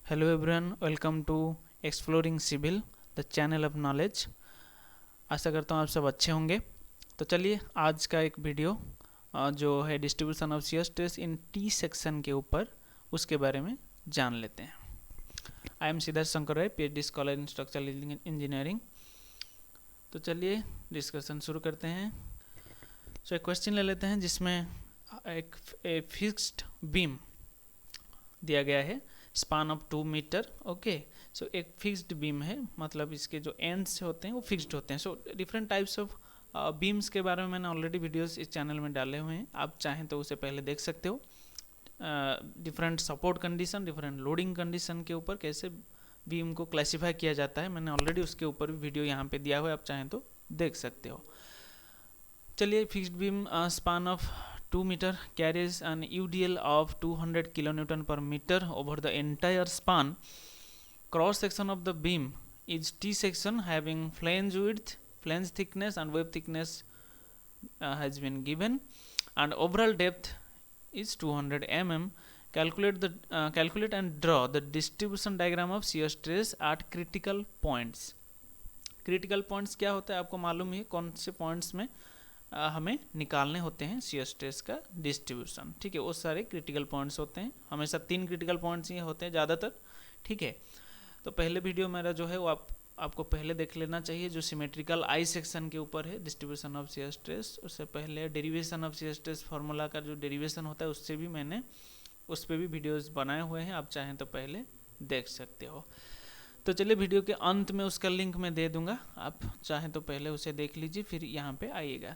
Hello everyone, welcome to exploring civil, the channel of knowledge. आशा करता हूँ आप सब अच्छे होंगे। तो चलिए आज का एक वीडियो जो है distribution of shear stress in T section के ऊपर, उसके बारे में जान लेते हैं। I am Siddharth Shankar Rai, PhD scholar in structural engineering. तो चलिए डिस्कशन शुरू करते हैं। सो एक क्वेश्चन ले लेते हैं जिसमें एक फिक्स्ड बीम दिया गया है, स्पान ऑफ 2 मीटर। ओके, सो एक फिक्स्ड बीम है, मतलब इसके जो एंड्स होते हैं वो फिक्स्ड होते हैं। So different types of beams के बारे में मैंने ऑलरेडी वीडियोस इस चैनल में डाले हुए हैं, आप चाहें तो उसे पहले देख सकते हो। Different support condition, different loading condition के ऊपर कैसे बीम को क्लासीफाई किया जाता है, मैंने ऑलरेडी उसके ऊपर भी वीडियो यहाँ पे दिया हुआ है, आप चाहें तो देख सकते हो। चलिए, fixed beam span of 2 meter carries an UDL of 200 kilonewton per meter over the entire span. Cross section of the beam is T section having flange width, flange thickness and wave thickness has been given, and overall depth is 200 mm. Calculate and draw the distribution diagram of shear stress at critical points. Critical points क्या होता है आपको मालूम है, कौन से points में हमें निकालने होते हैं शियर स्ट्रेस का डिस्ट्रीब्यूशन। ठीक है, वो सारे क्रिटिकल पॉइंट्स होते हैं, हमेशा 3 क्रिटिकल पॉइंट्स ये होते हैं ज़्यादातर। ठीक है, तो पहले वीडियो मेरा जो है वो आपको पहले देख लेना चाहिए, जो सिमेट्रिकल आई सेक्शन के ऊपर है, डिस्ट्रीब्यूशन ऑफ शियर स्ट्रेस। उससे पहले derivation of shear stress formula का जो डेरिवेशन होता है उससे भी मैंने उस पर भी वीडियोज़ बनाए हुए हैं, आप चाहें तो पहले देख सकते हो। तो चलिए, वीडियो के अंत में उसका लिंक मैं दे दूंगा, आप चाहें तो पहले उसे देख लीजिए फिर यहाँ पे आइएगा।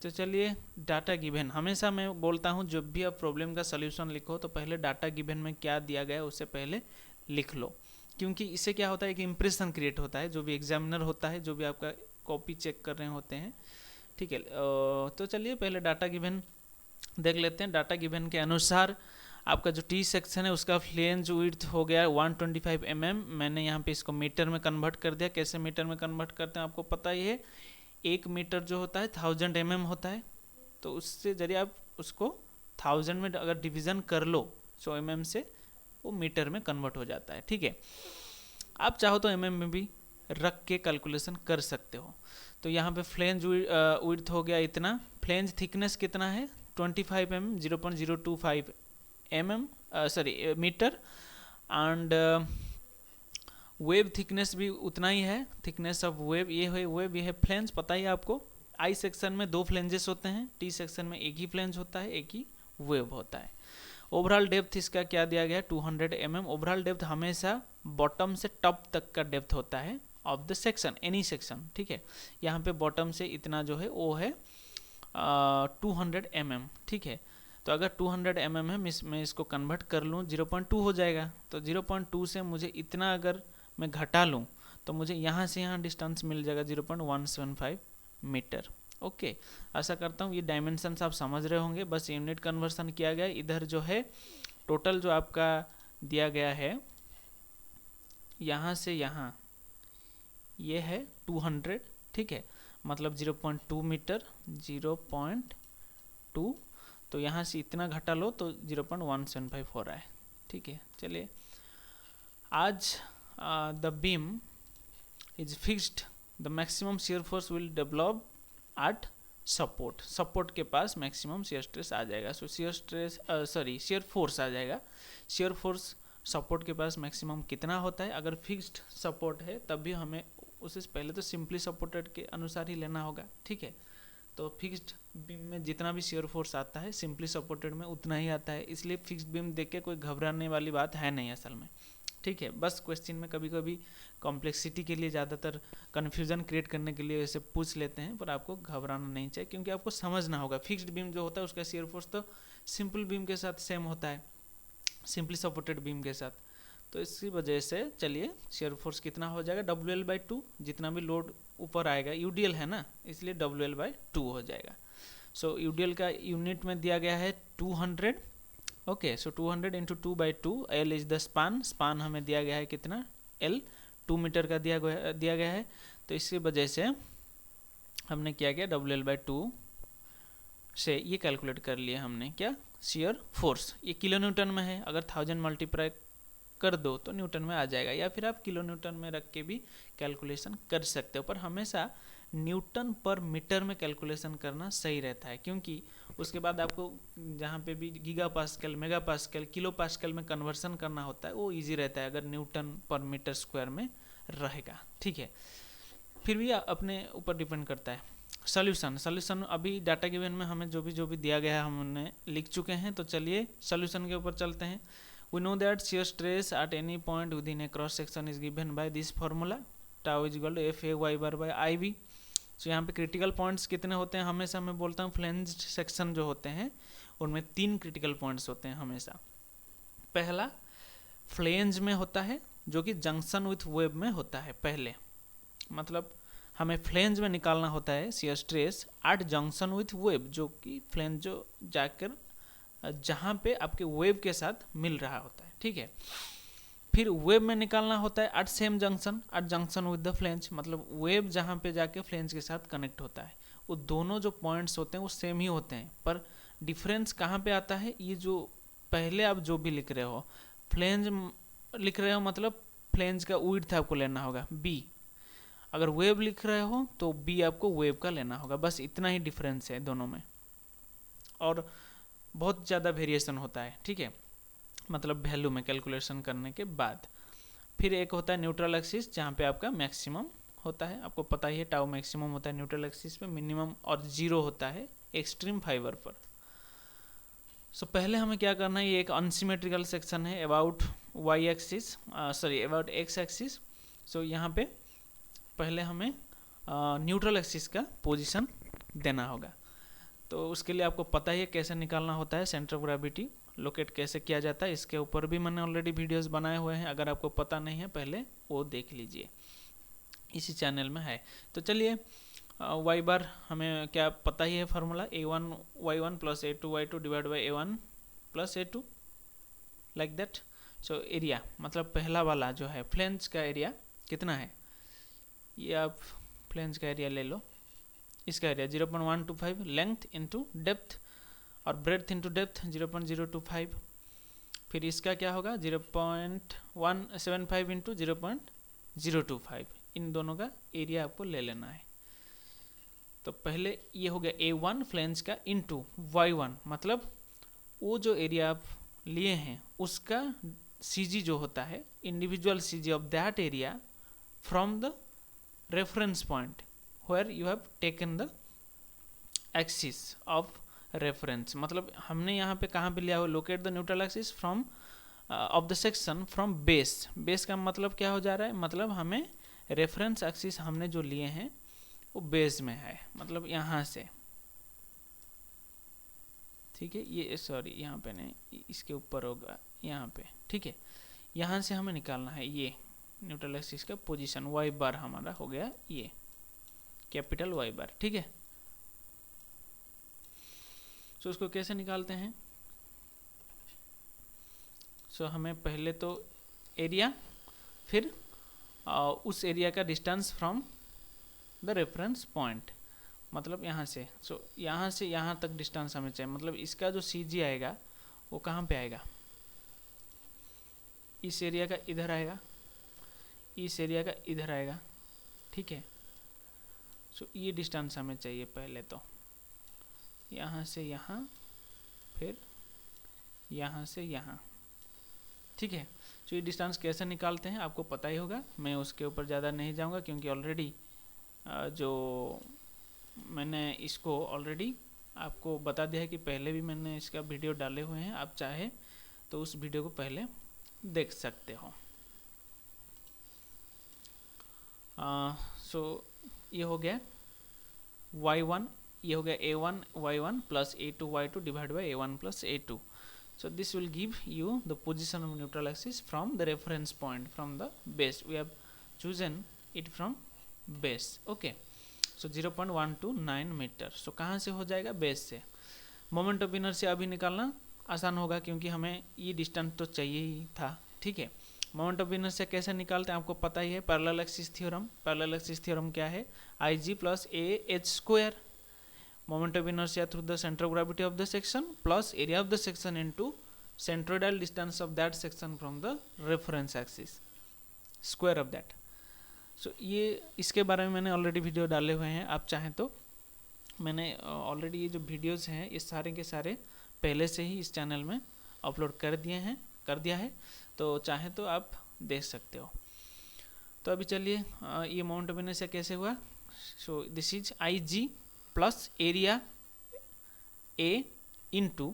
तो चलिए, डाटा गिवन, हमेशा मैं बोलता हूँ जब भी आप प्रॉब्लम का सलूशन लिखो तो पहले डाटा गिवन में क्या दिया गया है उसे पहले लिख लो, क्योंकि इससे क्या होता है कि इंप्रेशन क्रिएट होता है, जो भी एग्जामिनर होता है, जो भी आपका कॉपी चेक कर रहे होते हैं। ठीक है, तो चलिए पहले डाटा गिवन देख लेते हैं। डाटा गिवन के अनुसार आपका जो टी सेक्शन है उसका फ्लेंज विड्थ हो गया 125 mm। मैंने यहाँ पे इसको मीटर में कन्वर्ट कर दिया। कैसे मीटर में कन्वर्ट करते हैं आपको पता ही है, 1 मीटर जो होता है 1000 mm होता है, तो उससे जरिए आप उसको 1000 में अगर डिवीज़न कर लो 100 mm से, वो मीटर में कन्वर्ट हो जाता है। ठीक है, आप चाहो तो mm में भी रख के कैलकुलेशन कर सकते हो। तो यहाँ पे फ्लेंज विड्थ हो गया इतना, फ्लेंज थिकनेस कितना है 25 mm, 0.025 mm metre, and web thickness भी उतना ही है, थिकनेस ऑफ वेव, ये है वेव, ये है फ्लेंज। पता ही आपको आई सेक्शन में 2 फ्लेंजेस होते हैं, टी सेक्शन में एक ही फ्लेंज होता है, एक ही वेव होता है। ओवरऑल डेप्थ इसका क्या दिया गया है 200 mm। ओवरऑल डेप्थ हमेशा बॉटम से टॉप तक का डेप्थ होता है of the section, any section. ठीक है, यहाँ पे बॉटम से इतना जो है वो है 200 mm। ठीक है, तो अगर 200 mm है, मैं इसको कन्वर्ट कर लूँ 0.2 हो जाएगा, तो 0.2 से मुझे इतना अगर मैं घटा लूँ तो मुझे यहाँ से यहाँ डिस्टेंस मिल जाएगा 0.175 मीटर। ओके, आशा करता हूँ ये डायमेंशंस आप समझ रहे होंगे। बस यूनिट कन्वर्सन किया गया, इधर जो है टोटल जो आपका दिया गया है यहाँ से यहाँ, ये है 200। ठीक है, मतलब 0.2 मीटर, 0.2, तो यहाँ से इतना घटा लो तो 0.175 हो रहा है। ठीक है, चलिए, आज the beam is fixed, the maximum shear force will develop at support। Support के पास मैक्सिमम shear stress आ जाएगा, सो shear force आ जाएगा। shear force सपोर्ट के पास मैक्सिमम कितना होता है, अगर फिक्स्ड सपोर्ट है तब भी हमें उसे पहले तो सिंपली सपोर्टेड के अनुसार ही लेना होगा। ठीक है, तो फिक्स्ड बीम में जितना भी shear force आता है सिंपली सपोर्टेड में उतना ही आता है, इसलिए फिक्स्ड बीम देख के कोई घबराने वाली बात है नहीं असल में। ठीक है, बस क्वेश्चन में कभी कभी कॉम्प्लेक्सिटी के लिए ज़्यादातर कन्फ्यूज़न क्रिएट करने के लिए ऐसे पूछ लेते हैं, पर आपको घबराना नहीं चाहिए, क्योंकि आपको समझना होगा फिक्स्ड बीम जो होता है उसका shear force तो सिंपल बीम के साथ सेम होता है, सिंपली सपोर्टेड बीम के साथ। तो इसी वजह से चलिए, shear force कितना हो जाएगा WL/2, जितना भी लोड ऊपर आएगा, UDL है ना, इसलिए WL/2 हो जाएगा। सो UDL का यूनिट में दिया गया है 200। Okay, so 200 into 2/2, L is the span हमें दिया गया है कितना, L 2 मीटर का दिया गया है। तो इसकी वजह से हमने क्या किया, WL/2 से ये कैलकुलेट कर लिया हमने, क्या, शियर फोर्स। ये किलो न्यूटन में है, अगर 1000 मल्टीप्लाई कर दो तो न्यूटन में आ जाएगा, या फिर आप किलो न्यूटन में रख के भी कैलकुलेशन कर सकते हो, पर हमेशा न्यूटन पर मीटर में कैलकुलेशन करना सही रहता है, क्योंकि उसके बाद आपको जहाँ पे भी giga pascal, mega pascal, kilo pascal में कन्वर्सन करना होता है वो इजी रहता है अगर न्यूटन पर मीटर स्क्वायर में रहेगा। ठीक है, फिर भी अपने ऊपर डिपेंड करता है। सॉल्यूशन अभी डाटा गिवन में हमें जो भी दिया गया है हमने लिख चुके हैं, तो चलिए सॉल्यूशन के ऊपर चलते हैं। We know that shear stress at any point within a cross section is given by this formula, tau is equal to F A Y bar by I B. तो यहाँ पे क्रिटिकल पॉइंट्स कितने होते हैं, हमेशा मैं बोलता हूँ फ्लेंज्ड सेक्शन जो होते हैं उनमें 3 क्रिटिकल पॉइंट्स होते हैं हमेशा। पहला फ्लेंज में होता है जो कि जंक्शन विथ वेब में होता है पहले, मतलब हमें फ्लेंज में निकालना होता है shear stress eight junction with web, जो कि फ्लेंज जो जाकर जहाँ पे आपके वेब के साथ मिल रहा होता है। ठीक है, फिर वेब में निकालना होता है at same junction, at junction with the flange, मतलब वेब जहाँ पे जाके फ्लेंज के साथ कनेक्ट होता है वो दोनों जो पॉइंट्स होते हैं वो सेम ही होते हैं, पर डिफरेंस कहाँ पे आता है, ये जो पहले आप जो भी लिख रहे हो, फ्लेंज लिख रहे हो मतलब फ्लेंज का विड्थ आपको लेना होगा बी, अगर वेब लिख रहे हो तो बी आपको वेब का लेना होगा, बस इतना ही डिफरेंस है दोनों में, और बहुत ज़्यादा वेरिएशन होता है। ठीक है, मतलब वैल्यू में कैलकुलेशन करने के बाद। फिर एक होता है न्यूट्रल एक्सिस जहाँ पे आपका मैक्सिमम होता है, आपको पता ही है टाउ मैक्सिमम होता है न्यूट्रल एक्सिस पे, मिनिमम और 0 होता है एक्सट्रीम फाइबर पर। सो पहले हमें क्या करना है, ये एक अनसिमेट्रिकल सेक्शन है about Y axis, about X axis. So यहाँ पे पहले हमें न्यूट्रल एक्सिस का पोजीशन देना होगा, तो उसके लिए आपको पता ही है कैसे निकालना होता है, सेंटर ऑफ ग्रेविटी लोकेट कैसे किया जाता है, इसके ऊपर भी मैंने ऑलरेडी वीडियोस बनाए हुए हैं, अगर आपको पता नहीं है पहले वो देख लीजिए, इसी चैनल में है। तो चलिए वाई बार हमें क्या पता ही है formula, a1 y1 plus a2 y2 divide by a1 plus a2 like that. So area मतलब पहला वाला जो है फ्लेंज का एरिया कितना है, ये आप फ्लेंज का एरिया ले लो, इसका एरिया 0.125, लेंथ इंटू डेप्थ और ब्रेड्थ इंटू डेप्थ 0.025, फिर इसका क्या होगा 0.175 इंटू 0.025, इन दोनों का एरिया आपको ले लेना है। तो पहले ये हो गया A1 फ्लेंज का इंटू Y1, मतलब वो जो एरिया आप लिए हैं उसका CG जो होता है, individual CG of that area from the reference point where you have taken the axis of reference, मतलब हमने यहाँ पे कहाँ पे लिया हुआ, locate the neutral axis from of the section from base। base का मतलब क्या हो जा रहा है, मतलब हमें रेफरेंस एक्सिस हमने जो लिए हैं वो बेस में है, मतलब यहाँ से। ठीक है, ये सॉरी यहाँ पे नहीं, इसके ऊपर होगा यहाँ पे। ठीक है, यहाँ से हमें निकालना है ये न्यूट्रल एक्सिस का पोजीशन, वाई बार हमारा हो गया ये कैपिटल वाई बार। ठीक है, सो उसको कैसे निकालते हैं, सो हमें पहले तो एरिया, फिर उस एरिया का distance from the reference point, मतलब यहाँ से, सो यहाँ से यहाँ तक डिस्टेंस हमें चाहिए, मतलब इसका जो CG आएगा वो कहाँ पे आएगा, इस एरिया का इधर आएगा, इस एरिया का इधर आएगा। ठीक है, सो ये डिस्टेंस हमें चाहिए पहले तो, यहाँ से यहाँ, फिर यहाँ से यहाँ। ठीक है, सो ये डिस्टेंस कैसे निकालते हैं आपको पता ही होगा, मैं उसके ऊपर ज़्यादा नहीं जाऊँगा, क्योंकि ऑलरेडी जो मैंने इसको ऑलरेडी आपको बता दिया है कि पहले भी मैंने इसका वीडियो डाले हुए हैं, आप चाहे तो उस वीडियो को पहले देख सकते हो। सो ये हो गया y1, ये हो गया a1 y1 plus a2 y2 divide by a1 plus a2। So this will give you the position of neutral axis from the reference point, from the base. We have chosen it from base. Okay. So 0.129 metre. So कहाँ से हो जाएगा, base से। Moment of inertia अभी निकालना आसान होगा, क्योंकि हमें ये डिस्टेंस तो चाहिए ही था। ठीक है, मोमेंट ऑफ इनर्शिया कैसे निकालते हैं आपको पता ही है, parallel axis theorem. Parallel axis theorem क्या है, IG plus AH square, moment of inertia through the centre of gravity of the section plus area of the section into centroidal distance of that section from the reference axis, square of that. So ये इसके बारे में मैंने already video डाले हुए हैं, आप चाहें तो मैंने ऑलरेडी ये जो वीडियोस हैं ये सारे के सारे पहले से ही इस चैनल में अपलोड कर दिया है, तो चाहें तो आप देख सकते हो। तो अभी चलिए ये माउंट ऑफ इनर्शिया कैसे हुआ। So this is I G plus area A into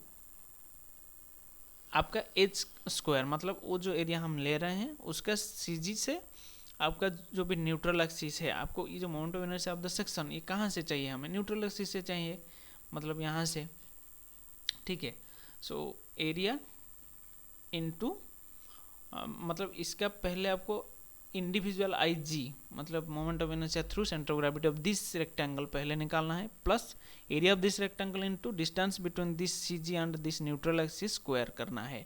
आपका एच स्क्वायर, मतलब वो जो एरिया हम ले रहे हैं उसका सी जी से आपका जो भी न्यूट्रल एक्सिस है, आपको ये जो mount of inertia of the section ये कहाँ से चाहिए, हमें न्यूट्रल एक्सिस से चाहिए, मतलब यहाँ से, ठीक है। सो एरिया इनटू मतलब इसका पहले आपको इंडिविजुअल आई जी मतलब moment of inertia through centre of gravity of this rectangle पहले निकालना है, plus area of this rectangle into distance between this C G and this neutral axis square करना है।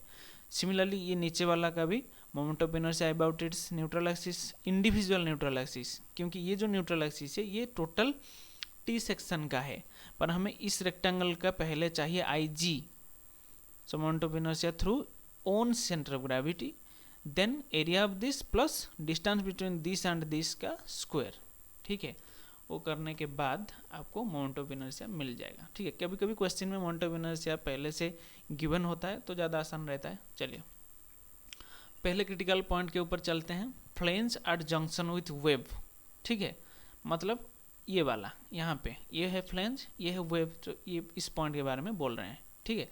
सिमिलरली ये नीचे वाला का भी moment of inertia about its neutral axis, individual neutral axis, क्योंकि ये जो न्यूट्रल एक्सिस है ये टोटल टी सेक्शन का है, पर हमें इस रेक्टेंगल का पहले चाहिए I G, so moment of inertia through own centre of gravity, then area of this plus distance between this and this का स्क्वायर, ठीक है। वो करने के बाद आपको मोमेंट ऑफ इनर्शिया मिल जाएगा, ठीक है। कभी कभी क्वेश्चन में मोमेंट ऑफ इनर्शिया पहले से गिवन होता है तो ज़्यादा आसान रहता है। चलिए पहले क्रिटिकल पॉइंट के ऊपर चलते हैं, flange at junction with web, ठीक है। मतलब ये वाला यहाँ पे ये है फ्लेंज, ये है वेव, तो ये इस पॉइंट के बारे में बोल रहे हैं, ठीक है।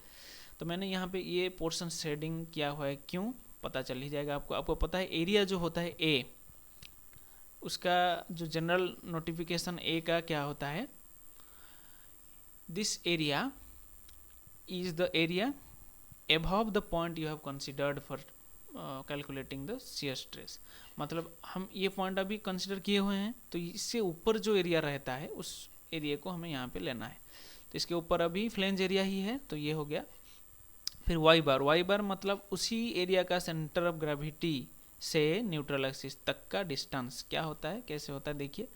तो मैंने यहाँ पे ये पोर्शन शेडिंग किया हुआ है, क्यों पता चल ही जाएगा आपको। आपको पता है एरिया जो होता है ए, उसका जो जनरल नोटिफिकेशन ए का क्या होता है, this area is the area above the point you have considered for calculating the shear stress। मतलब हम ये पॉइंट अभी कंसिडर किए हुए हैं, तो इससे ऊपर जो एरिया रहता है उस एरिया को हमें यहाँ पे लेना है। तो इसके ऊपर अभी फ्लेंज एरिया ही है, तो ये हो गया। फिर वाई बार मतलब उसी एरिया का सेंटर ऑफ ग्रेविटी से न्यूट्रल एक्सिस तक का डिस्टेंस क्या होता है, कैसे होता है, देखिए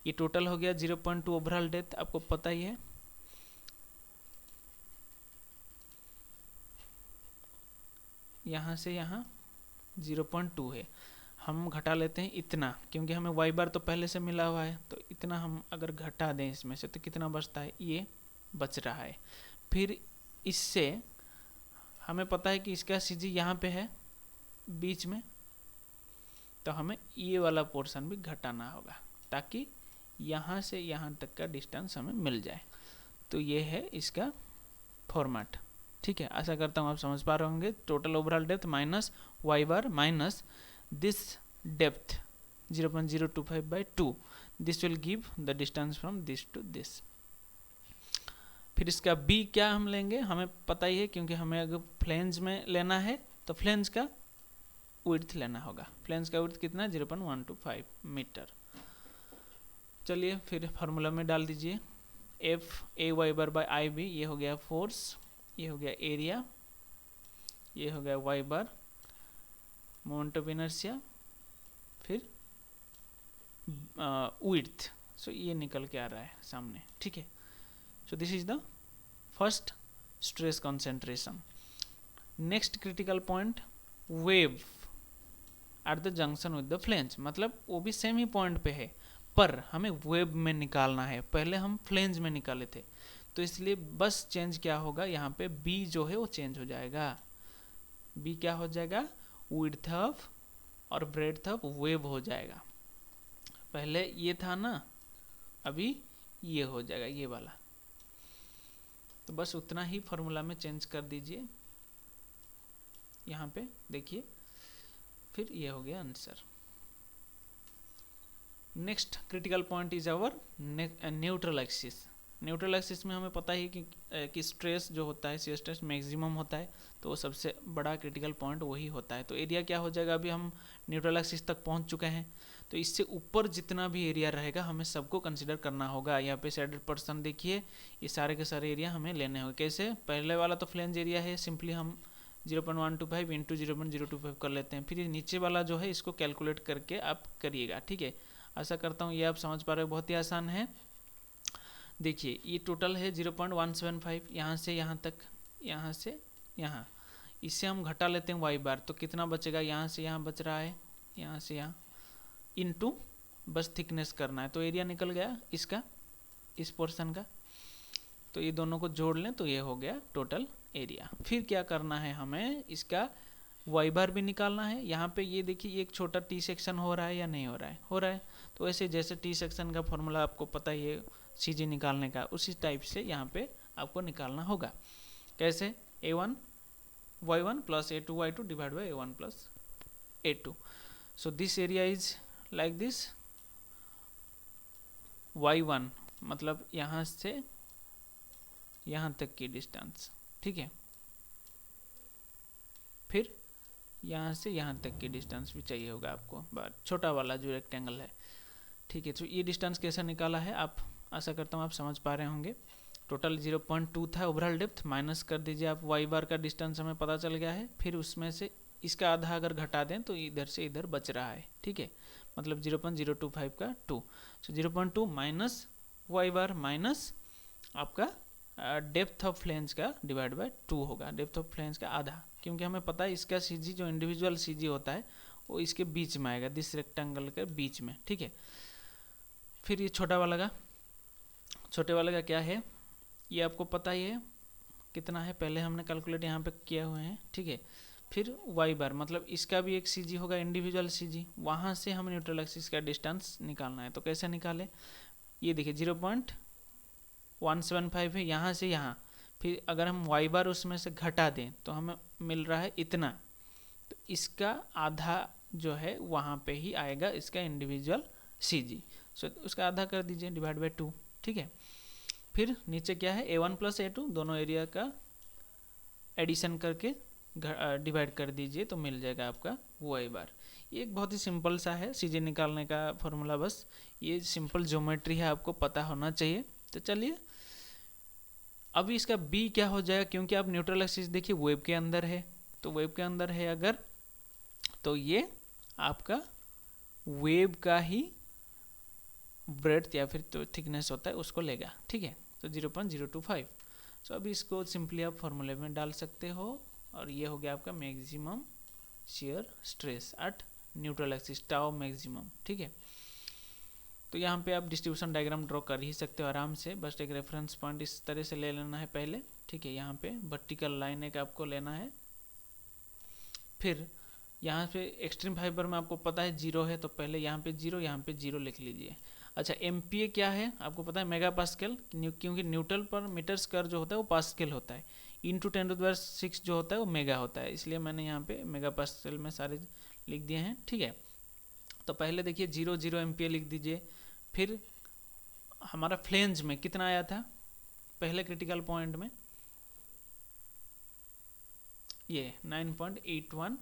ये टोटल हो गया 0.2 ओवरऑल डेप्थ, आपको पता ही है। यहाँ से यहाँ 0.2 है, हम घटा लेते हैं इतना, क्योंकि हमें वाई बार तो पहले से मिला हुआ है, तो इतना हम अगर घटा दें इसमें से तो कितना बचता है, ये बच रहा है। फिर इससे हमें पता है कि इसका सी जी यहाँ पे है बीच में, तो हमें ये वाला पोर्शन भी घटाना होगा ताकि यहाँ से यहाँ तक का डिस्टेंस हमें मिल जाए। तो ये है इसका फॉर्मेट, ठीक है। आशा करता हूँ आप समझ पा रहे होंगे। Total overall depth minus Y bar minus this depth 0.025/2, this will give the distance from this to this. फिर इसका बी क्या हम लेंगे, हमें पता ही है, क्योंकि हमें अगर फ्लेंज में लेना है तो फ्लेंज का विड्थ लेना होगा। फ्लेंज का विड्थ कितना है, 0.125 मीटर। चलिए फिर फार्मूला में डाल दीजिए, F A Y bar by I B, ये हो गया फोर्स, ये हो गया एरिया, ये हो गया Y bar, moment of inertia, फिर विड्थ। सो ये निकल के आ रहा है सामने, ठीक है। So this is the first stress concentration. Next critical point, web at the junction with the flange, मतलब वो भी सेम ही पॉइंट पे है, पर हमें वेव में निकालना है, पहले हम फ्लेंज में निकाले थे, तो इसलिए बस चेंज क्या होगा, यहाँ पे बी जो है वो चेंज हो जाएगा। बी क्या हो जाएगा, विड्थ ऑफ और ब्रेड्थ ऑफ वेव हो जाएगा। पहले ये था ना, अभी ये हो जाएगा, ये वाला। तो बस उतना ही फॉर्मूला में चेंज कर दीजिए, यहाँ पे देखिए, फिर ये हो गया answer. Next critical point is our neutral axis. Neutral axis में हमें पता ही कि स्ट्रेस जो होता है, शियर स्ट्रेस मैक्सिमम होता है, तो वो सबसे बड़ा क्रिटिकल पॉइंट वही होता है। तो एरिया क्या हो जाएगा, अभी हम न्यूट्रल एक्सिस तक पहुंच चुके हैं, तो इससे ऊपर जितना भी एरिया रहेगा हमें सबको कंसिडर करना होगा। यहाँ पे शेडेड पर्सन देखिए, ये सारे के सारे एरिया हमें लेने होंगे। कैसे, पहले वाला तो फ्लेंज एरिया है, सिंपली हम 0.125 इंटू 0.025 कर लेते हैं। फिर ये नीचे वाला जो है इसको कैलकुलेट करके आप करिएगा, ठीक है। आशा करता हूँ ये आप समझ पा रहे हो, बहुत ही आसान है। देखिए ये टोटल है 0.175, यहाँ से यहाँ तक, यहाँ से यहाँ, इससे हम घटा लेते हैं वाई बार, तो कितना बचेगा, यहाँ से यहाँ बच रहा है, यहाँ से यहाँ, इनटू बस थिकनेस करना है, तो एरिया निकल गया इसका, इस पोर्शन का। तो ये दोनों को जोड़ लें तो ये हो गया टोटल एरिया। फिर क्या करना है, हमें इसका वाई बार भी निकालना है। यहाँ पे ये देखिए एक छोटा टी सेक्शन हो रहा है या नहीं हो रहा है, हो रहा है। तो ऐसे जैसे टी सेक्शन का फॉर्मूला आपको पता ही है सी जी निकालने का, उसी टाइप से यहाँ पे आपको निकालना होगा। कैसे, A1 Y1 plus A2 Y2 divide by A1 plus A2। So this area is like this, Y1 मतलब यहाँ से यहाँ तक की डिस्टेंस, ठीक है। फिर यहाँ से यहाँ तक की डिस्टेंस भी चाहिए होगा आपको, बट छोटा वाला जो रेक्टेंगल है, ठीक है। तो ये डिस्टेंस कैसा निकाला है, आप आशा करता हूँ आप समझ पा रहे होंगे। टोटल 0.2 था ओवरऑल डेप्थ, माइनस कर दीजिए आप, वाई बार का डिस्टेंस हमें पता चल गया है। फिर उसमें से इसका आधा अगर घटा दें तो इधर से इधर बच रहा है, ठीक है, मतलब 0.025 का 2। सो 0.2 माइनस वाई बार माइनस आपका डेप्थ ऑफ फ्लेंज का डिवाइड बाय 2 होगा, डेप्थ ऑफ फ्लेंज का आधा, क्योंकि हमें पता है इसका सीजी जो इंडिविजुअल सीजी होता है वो इसके बीच में आएगा, दिस रेक्टेंगल के बीच में, ठीक है। फिर ये छोटे वाले का क्या है, ये आपको पता ही है कितना है, पहले हमने कैलकुलेट यहाँ पे किए हुए हैं, ठीक है। फिर वाई बार मतलब इसका भी एक सीजी होगा, इंडिविजुअल सीजी, वहाँ से हमें न्यूट्रल एक्सिस का डिस्टेंस निकालना है। तो कैसे निकाले, ये देखिए 0.175 है यहाँ से यहाँ, फिर अगर हम वाई बार उसमें से घटा दें तो हमें मिल रहा है इतना, तो इसका आधा जो है वहाँ पे ही आएगा इसका इंडिविजुअल सीजी। सो उसका आधा कर दीजिए डिवाइड बाय 2, ठीक है। फिर नीचे क्या है, A1 प्लस A2 दोनों एरिया का एडिशन करके डिवाइड कर दीजिए तो मिल जाएगा आपका वाई बार। ये एक बहुत ही सिंपल सा है सीजी निकालने का फॉर्मूला, बस ये सिंपल ज्योमेट्री है, आपको पता होना चाहिए। तो चलिए अभी इसका बी क्या हो जाएगा, क्योंकि आप न्यूट्रल एक्सिस देखिए वेब के अंदर है, तो वेब के अंदर है अगर, तो ये आपका वेब का ही ब्रेड्थ या फिर तो थिकनेस होता है उसको लेगा, ठीक है। तो 0.025। सो अभी इसको सिंपली आप फॉर्मूले में डाल सकते हो, और ये हो गया आपका maximum shear stress eight neutral axis, tau maximum, ठीक है। तो यहाँ पे आप डिस्ट्रीब्यूशन डायग्राम ड्रॉ कर ही सकते हो आराम से, बस एक रेफरेंस पॉइंट इस तरह से ले लेना है पहले, ठीक है। यहाँ पे वर्टिकल लाइन एक आपको लेना है, फिर यहाँ पे एक्सट्रीम फाइबर में आपको पता है 0 है, तो पहले यहाँ पे 0 यहाँ पे 0 लिख लीजिए। अच्छा MPa क्या है आपको पता है, मेगा पास्कल, क्योंकि न्यूटन पर मीटर स्क्वायर जो होता है वो पास्कल होता है, इंटू 10⁶ जो होता है वो मेगा होता है, इसलिए मैंने यहाँ पे मेगा पास्कल में सारे लिख दिए हैं, ठीक है। तो पहले देखिए 0 MPa लिख दीजिए। फिर हमारा फ्लेंज में कितना आया था पहले क्रिटिकल पॉइंट में, ये 9.81,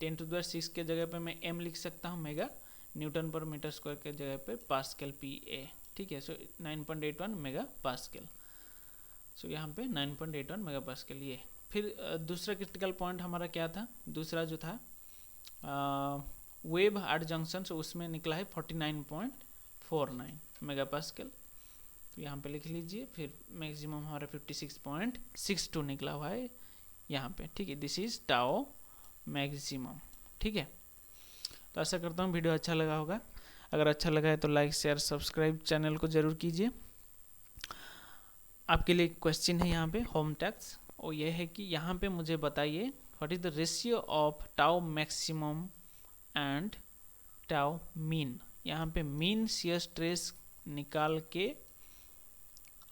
10⁶ के जगह पे मैं m लिख सकता हूँ मेगा, न्यूटन पर मीटर स्क्वायर के जगह पे पास्कल PA, ठीक है। सो 9.81 मेगा पास्कल, सो यहाँ पे 9.81 मेगा पास्कल ये। फिर दूसरा क्रिटिकल पॉइंट हमारा क्या था, दूसरा जो था वेब हार्ड जंक्शन, सो उसमें निकला है 49.49 मेगा पास्कल, तो यहाँ पे लिख लीजिए। फिर मैक्सिमम हमारा 56.62 निकला हुआ है यहाँ पे, ठीक है। दिस इज टाओ मैक्सिमम, ठीक है। तो आशा करता हूँ वीडियो अच्छा लगा होगा, अगर अच्छा लगा है तो लाइक शेयर सब्सक्राइब चैनल को ज़रूर कीजिए। आपके लिए क्वेश्चन है यहाँ पे होम टैक्स, और ये है कि यहाँ पे मुझे बताइए what is the ratio of tau maximum and tau mean. यहाँ पे मीन शियर स्ट्रेस निकाल के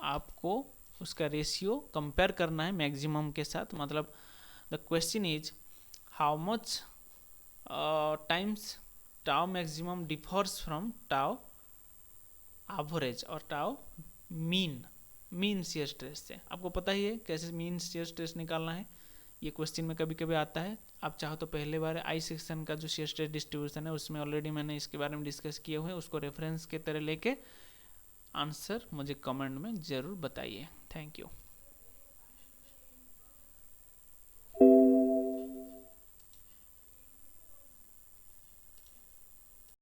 आपको उसका रेशियो कंपेयर करना है मैक्सिमम के साथ, मतलब the question is how much times tau maximum differs from tau average और टाउ मीन शियर स्ट्रेस से। आपको पता ही है कैसे मीन शियर स्ट्रेस निकालना है, ये क्वेश्चन में कभी कभी आता है। आप चाहो तो पहले बार आई सेक्शन का जो शियर स्ट्रेस डिस्ट्रीब्यूशन है उसमें ऑलरेडी मैंने इसके बारे में डिस्कस किए हुए हैं, उसको रेफरेंस के तरह लेके आंसर मुझे कमेंट में ज़रूर बताइए। Thank you.